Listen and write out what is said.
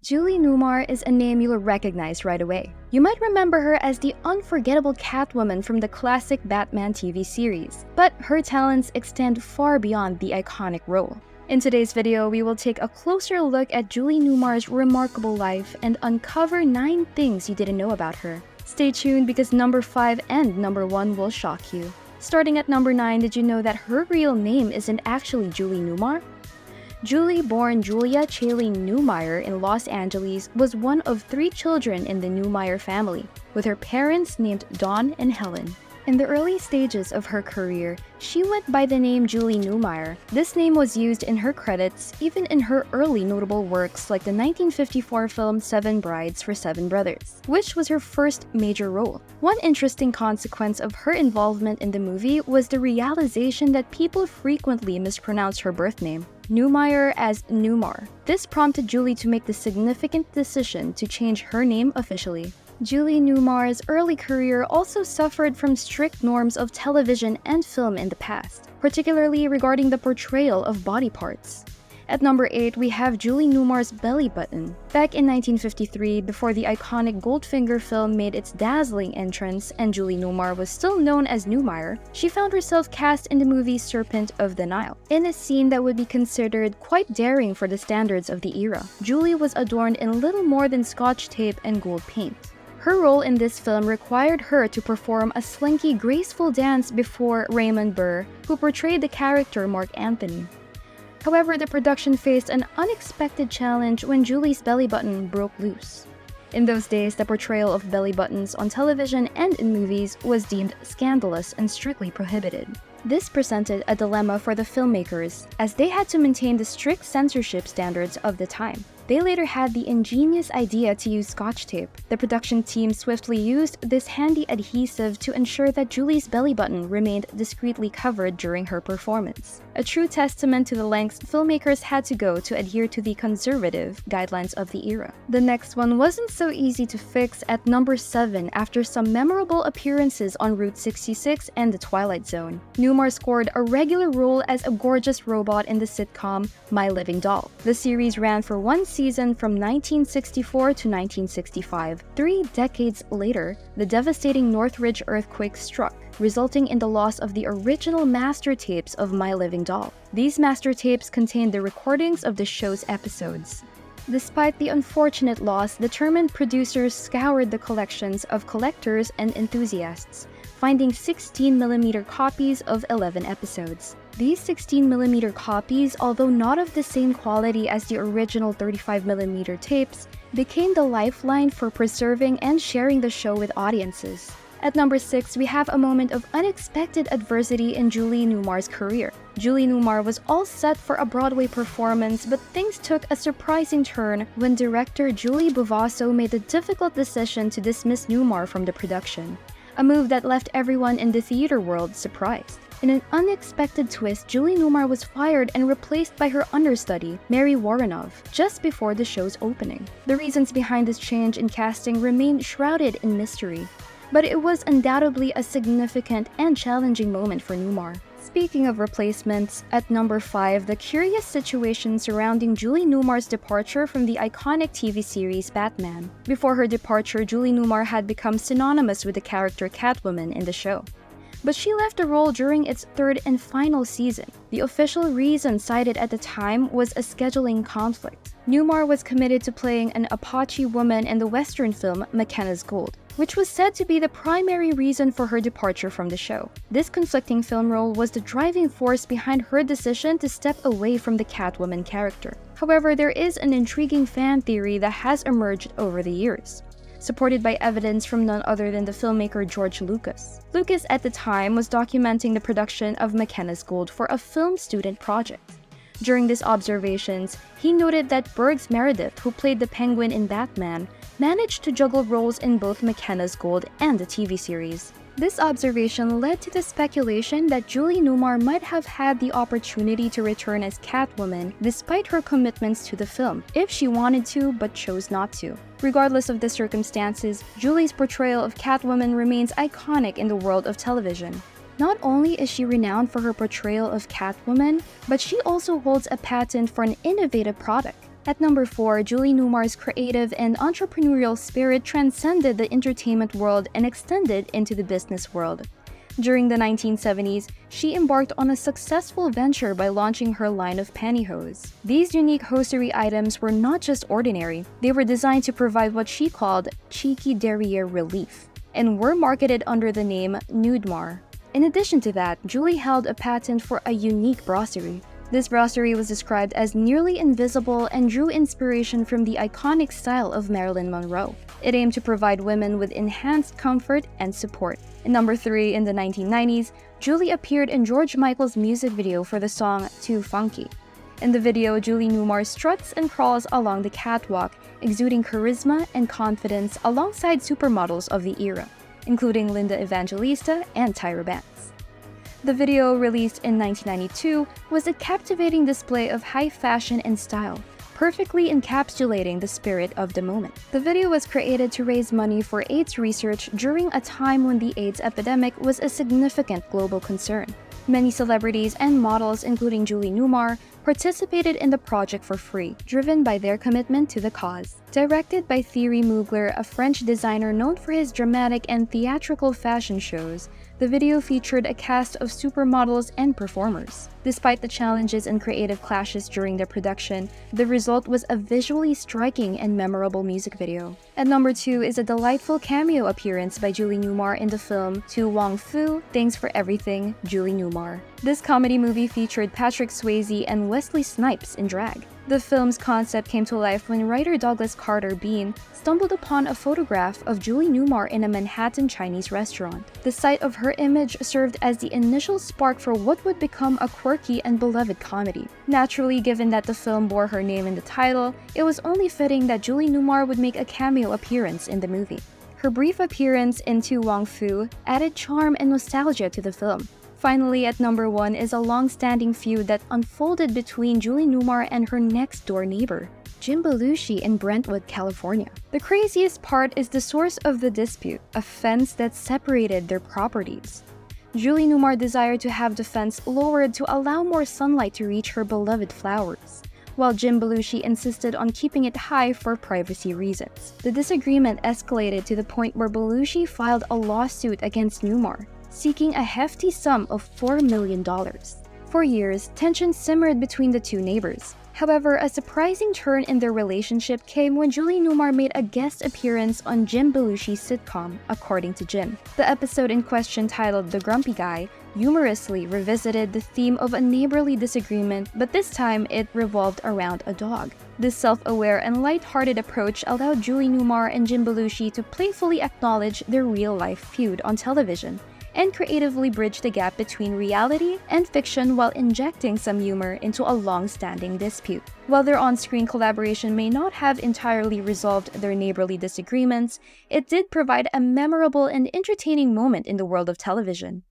Julie Newmar is a name you'll recognize right away. You might remember her as the unforgettable Catwoman from the classic Batman TV series, but her talents extend far beyond the iconic role. In today's video, we will take a closer look at Julie Newmar's remarkable life and uncover 9 things you didn't know about her. Stay tuned because number 5 and number 1 will shock you. Starting at number 9, did you know that her real name isn't actually Julie Newmar? Julie, born Julia Chalene Newmeyer in Los Angeles, was one of 3 children in the Newmeyer family, with her parents named Dawn and Helen. In the early stages of her career, she went by the name Julie Newmar. This name was used in her credits, even in her early notable works like the 1954 film 7 Brides for 7 Brothers, which was her first major role. One interesting consequence of her involvement in the movie was the realization that people frequently mispronounce her birth name, Newmeyer, as Newmar. This prompted Julie to make the significant decision to change her name officially. Julie Newmar's early career also suffered from strict norms of television and film in the past, particularly regarding the portrayal of body parts. At number 8, we have Julie Newmar's belly button. Back in 1953, before the iconic Goldfinger film made its dazzling entrance and Julie Newmar was still known as Newmeyer, she found herself cast in the movie Serpent of the Nile. In a scene that would be considered quite daring for the standards of the era, Julie was adorned in little more than Scotch tape and gold paint. Her role in this film required her to perform a slinky, graceful dance before Raymond Burr, who portrayed the character Mark Anthony. However, the production faced an unexpected challenge when Julie's belly button broke loose. In those days, the portrayal of belly buttons on television and in movies was deemed scandalous and strictly prohibited. This presented a dilemma for the filmmakers, as they had to maintain the strict censorship standards of the time. They later had the ingenious idea to use Scotch tape. The production team swiftly used this handy adhesive to ensure that Julie's belly button remained discreetly covered during her performance. A true testament to the lengths filmmakers had to go to adhere to the conservative guidelines of the era. The next one wasn't so easy to fix at number 7 after some memorable appearances on Route 66 and The Twilight Zone. Newmar scored a regular role as a gorgeous robot in the sitcom My Living Doll. The series ran for 1 season from 1964 to 1965. 3 decades later, the devastating Northridge earthquake struck, resulting in the loss of the original master tapes of My Living Doll. These master tapes contained the recordings of the show's episodes. Despite the unfortunate loss, determined producers scoured the collections of collectors and enthusiasts, finding 16mm copies of 11 episodes. These 16mm copies, although not of the same quality as the original 35mm tapes, became the lifeline for preserving and sharing the show with audiences. At number 6, we have a moment of unexpected adversity in Julie Newmar's career. Julie Newmar was all set for a Broadway performance, but things took a surprising turn when director Julie Bavasso made the difficult decision to dismiss Newmar from the production, a move that left everyone in the theater world surprised. In an unexpected twist, Julie Newmar was fired and replaced by her understudy, Mary Woronov, just before the show's opening. The reasons behind this change in casting remain shrouded in mystery, but it was undoubtedly a significant and challenging moment for Newmar. Speaking of replacements, at number 5, the curious situation surrounding Julie Newmar's departure from the iconic TV series Batman. Before her departure, Julie Newmar had become synonymous with the character Catwoman in the show, but she left the role during its 3rd and final season. The official reason cited at the time was a scheduling conflict. Newmar was committed to playing an Apache woman in the Western film McKenna's Gold, which was said to be the primary reason for her departure from the show. This conflicting film role was the driving force behind her decision to step away from the Catwoman character. However, there is an intriguing fan theory that has emerged over the years, supported by evidence from none other than the filmmaker George Lucas. Lucas at the time was documenting the production of McKenna's Gold for a film student project. During these observations, he noted that Burgs Meredith, who played the Penguin in Batman, managed to juggle roles in both McKenna's Gold and the TV series. This observation led to the speculation that Julie Newmar might have had the opportunity to return as Catwoman despite her commitments to the film, if she wanted to but chose not to. Regardless of the circumstances, Julie's portrayal of Catwoman remains iconic in the world of television. Not only is she renowned for her portrayal of Catwoman, but she also holds a patent for an innovative product. At number 4, Julie Newmar's creative and entrepreneurial spirit transcended the entertainment world and extended into the business world. During the 1970s, she embarked on a successful venture by launching her line of pantyhose. These unique hosiery items were not just ordinary, they were designed to provide what she called cheeky derriere relief, and were marketed under the name Newmar. In addition to that, Julie held a patent for a unique brasserie. This brasserie was described as nearly invisible and drew inspiration from the iconic style of Marilyn Monroe. It aimed to provide women with enhanced comfort and support. In number 3, in the 1990s, Julie appeared in George Michael's music video for the song Too Funky. In the video, Julie Newmar struts and crawls along the catwalk, exuding charisma and confidence alongside supermodels of the era, including Linda Evangelista and Tyra Banks. The video, released in 1992, was a captivating display of high fashion and style, perfectly encapsulating the spirit of the moment. The video was created to raise money for AIDS research during a time when the AIDS epidemic was a significant global concern. Many celebrities and models, including Julie Newmar, participated in the project for free, driven by their commitment to the cause. Directed by Thierry Mugler, a French designer known for his dramatic and theatrical fashion shows, the video featured a cast of supermodels and performers. Despite the challenges and creative clashes during the production, the result was a visually striking and memorable music video. At number 2 is a delightful cameo appearance by Julie Newmar in the film To Wong Foo, Thanks for Everything, Julie Newmar. This comedy movie featured Patrick Swayze and Wesley Snipes in drag. The film's concept came to life when writer Douglas Carter Bean stumbled upon a photograph of Julie Newmar in a Manhattan Chinese restaurant. The sight of her image served as the initial spark for what would become a quirky and beloved comedy. Naturally, given that the film bore her name in the title, it was only fitting that Julie Newmar would make a cameo appearance in the movie. Her brief appearance in To Wong Foo added charm and nostalgia to the film. Finally, at number 1 is a long-standing feud that unfolded between Julie Newmar and her next-door neighbor, Jim Belushi in Brentwood, California. The craziest part is the source of the dispute, a fence that separated their properties. Julie Newmar desired to have the fence lowered to allow more sunlight to reach her beloved flowers, while Jim Belushi insisted on keeping it high for privacy reasons. The disagreement escalated to the point where Belushi filed a lawsuit against Newmar, seeking a hefty sum of $4 million. For years, tension simmered between the two neighbors. However, a surprising turn in their relationship came when Julie Newmar made a guest appearance on Jim Belushi's sitcom, According to Jim. The episode in question, titled The Grumpy Guy, humorously revisited the theme of a neighborly disagreement, but this time it revolved around a dog. This self-aware and light-hearted approach allowed Julie Newmar and Jim Belushi to playfully acknowledge their real-life feud on television, and creatively bridge the gap between reality and fiction while injecting some humor into a long-standing dispute. While their on-screen collaboration may not have entirely resolved their neighborly disagreements, it did provide a memorable and entertaining moment in the world of television.